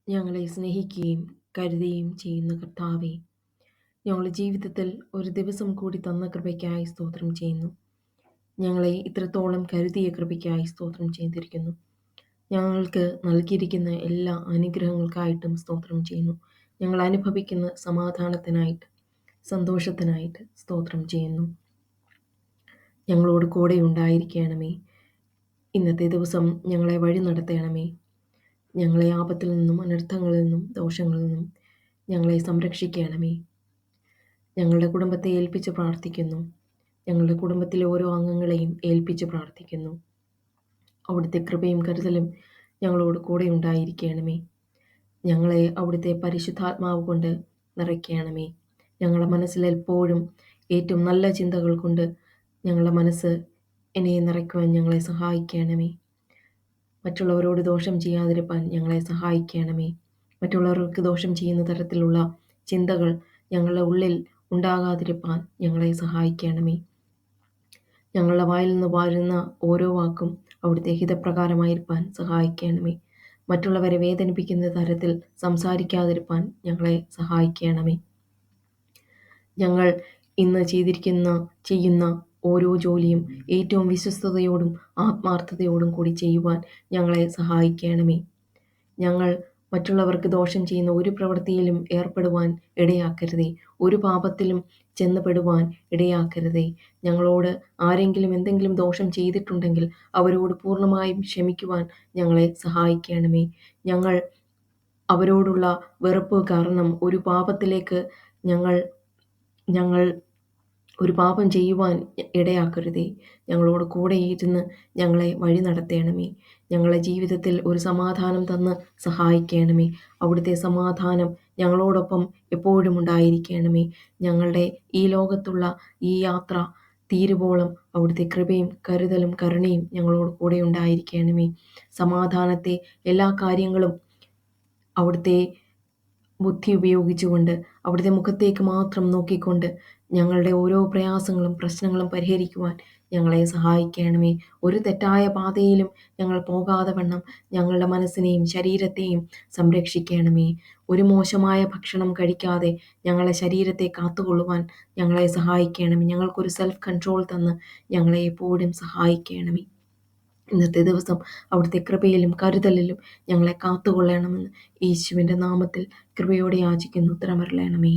ഞങ്ങളെ സ്നേഹിക്കുകയും കരുതുകയും ചെയ്യുന്ന കർത്താവേ, ഞങ്ങളുടെ ജീവിതത്തിൽ ഒരു ദിവസം കൂടി തന്ന കൃപയ്ക്കായി സ്തോത്രം ചെയ്യുന്നു. ഞങ്ങളെ ഇത്രത്തോളം കരുതിയ കൃപയ്ക്കായി സ്തോത്രം ചെയ്തിരിക്കുന്നു. ഞങ്ങൾക്ക് നൽകിയിരിക്കുന്ന എല്ലാ അനുഗ്രഹങ്ങൾക്കായിട്ടും സ്തോത്രം ചെയ്യുന്നു. ഞങ്ങൾ അനുഭവിക്കുന്ന സമാധാനത്തിനായിട്ട്, സന്തോഷത്തിനായിട്ട് സ്തോത്രം ചെയ്യുന്നു. ഞങ്ങളോട് കൂടെ ഉണ്ടായിരിക്കണമേ. ഇന്നത്തെ ദിവസം ഞങ്ങളെ വഴി നടത്തണമേ. ഞങ്ങളെ ആപത്തിൽ നിന്നും, അനർത്ഥങ്ങളിൽ നിന്നും, ദോഷങ്ങളിൽ നിന്നും ഞങ്ങളെ സംരക്ഷിക്കണമേ. ഞങ്ങളുടെ കുടുംബത്തെ ഏൽപ്പിച്ച് പ്രാർത്ഥിക്കുന്നു. ഞങ്ങളുടെ കുടുംബത്തിലെ ഓരോ അംഗങ്ങളെയും ഏൽപ്പിച്ച് പ്രാർത്ഥിക്കുന്നു. അവിടുത്തെ കൃപയും കരുതലും ഞങ്ങളോട് കൂടെ ഉണ്ടായിരിക്കണമേ. ഞങ്ങളെ അവിടുത്തെ പരിശുദ്ധാത്മാവ് കൊണ്ട് നിറയ്ക്കണമേ. ഞങ്ങളുടെ മനസ്സിൽ എപ്പോഴും ഏറ്റവും നല്ല ചിന്തകൾ കൊണ്ട് ഞങ്ങളുടെ മനസ്സ് എന്നെ നിറയ്ക്കുവാൻ ഞങ്ങളെ സഹായിക്കണമേ. മറ്റുള്ളവരോട് ദോഷം ചെയ്യാതിരിക്കാൻ ഞങ്ങളെ സഹായിക്കണമേ. മറ്റുള്ളവർക്ക് ദോഷം ചെയ്യുന്ന തരത്തിലുള്ള ചിന്തകൾ ഞങ്ങളുടെ ഉള്ളിൽ ഉണ്ടാകാതിരിക്കാൻ ഞങ്ങളെ സഹായിക്കണമേ. ഞങ്ങളുടെ വായിൽ നിന്ന് വരുന്ന ഓരോ വാക്കും അവിടുത്തെ ഹിതപ്രകാരമായിരിക്കാൻ സഹായിക്കണമേ. മറ്റുള്ളവരെ വേദനിപ്പിക്കുന്ന തരത്തിൽ സംസാരിക്കാതിരിക്കാൻ ഞങ്ങളെ സഹായിക്കണമേ. ഞങ്ങൾ ഇന്ന് ചെയ്യുന്ന ഓരോ ജോലിയും ഏറ്റവും വിശ്വസ്തയോടും ആത്മാർത്ഥതയോടും കൂടി ചെയ്യുവാൻ ഞങ്ങളെ സഹായിക്കണമേ. ഞങ്ങൾ മറ്റുള്ളവർക്ക് ദോഷം ചെയ്യുന്ന ഒരു പ്രവൃത്തിയിലും ഏർപ്പെടുവാൻ ഇടയാക്കരുതേ. ഒരു പാപത്തിലും ചെന്നപ്പെടുവാൻ ഇടയാക്കരുതേ. ഞങ്ങളോട് ആരെങ്കിലും എന്തെങ്കിലും ദോഷം ചെയ്തിട്ടുണ്ടെങ്കിൽ അവരോട് പൂർണ്ണമായും ക്ഷമിക്കുവാൻ ഞങ്ങളെ സഹായിക്കണമേ. ഞങ്ങൾ അവരോടുള്ള വെറുപ്പ് കാരണം ഒരു പാപത്തിലേക്ക് ഞങ്ങൾ ഒരു പാപം ചെയ്യുവാൻ ഇടയാക്കരുതേ. ഞങ്ങളോട് കൂടെ ഇരുന്ന് ഞങ്ങളെ വഴി നടത്തണമേ. ഞങ്ങളുടെ ജീവിതത്തിൽ ഒരു സമാധാനം തന്ന് സഹായിക്കണമേ. അവിടുത്തെ സമാധാനം ഞങ്ങളോടൊപ്പം എപ്പോഴും ഉണ്ടായിരിക്കണമേ. ഞങ്ങളുടെ ഈ ലോകത്തുള്ള ഈ യാത്ര തീരുവോളം അവിടുത്തെ കൃപയും കരുതലും കരുണയും ഞങ്ങളോട് കൂടെ ഉണ്ടായിരിക്കണമേ. സമാധാനത്തെ എല്ലാ കാര്യങ്ങളും അവിടുത്തെ ബുദ്ധി ഉപയോഗിച്ചുകൊണ്ട് അവിടുത്തെ മുഖത്തേക്ക് മാത്രം നോക്കിക്കൊണ്ട് ഞങ്ങളുടെ ഓരോ പ്രയാസങ്ങളും പ്രശ്നങ്ങളും പരിഹരിക്കുവാൻ ഞങ്ങളെ സഹായിക്കണമേ. ഒരു തെറ്റായ പാതയിലും ഞങ്ങൾ പോകാതെ വണ്ണം ഞങ്ങളുടെ മനസ്സിനെയും ശരീരത്തെയും സംരക്ഷിക്കണമേ. ഒരു മോശമായ ഭക്ഷണം കഴിക്കാതെ ഞങ്ങളുടെ ശരീരത്തെ കാത്തുകൊള്ളുവാൻ ഞങ്ങളെ സഹായിക്കണമേ. ഞങ്ങൾക്കൊരു സെൽഫ് കൺട്രോൾ തന്ന് ഞങ്ങളെ എപ്പോഴും സഹായിക്കണമേ. ഇന്നത്തെ ദിവസം അവിടുത്തെ കൃപയിലും കരുതലിലും ഞങ്ങളെ കാത്തുകൊള്ളണമെന്ന് യേശുവിൻ്റെ നാമത്തിൽ കൃപയോടെ യാചിക്കുന്നു. ഉത്തരമരുളണമേ.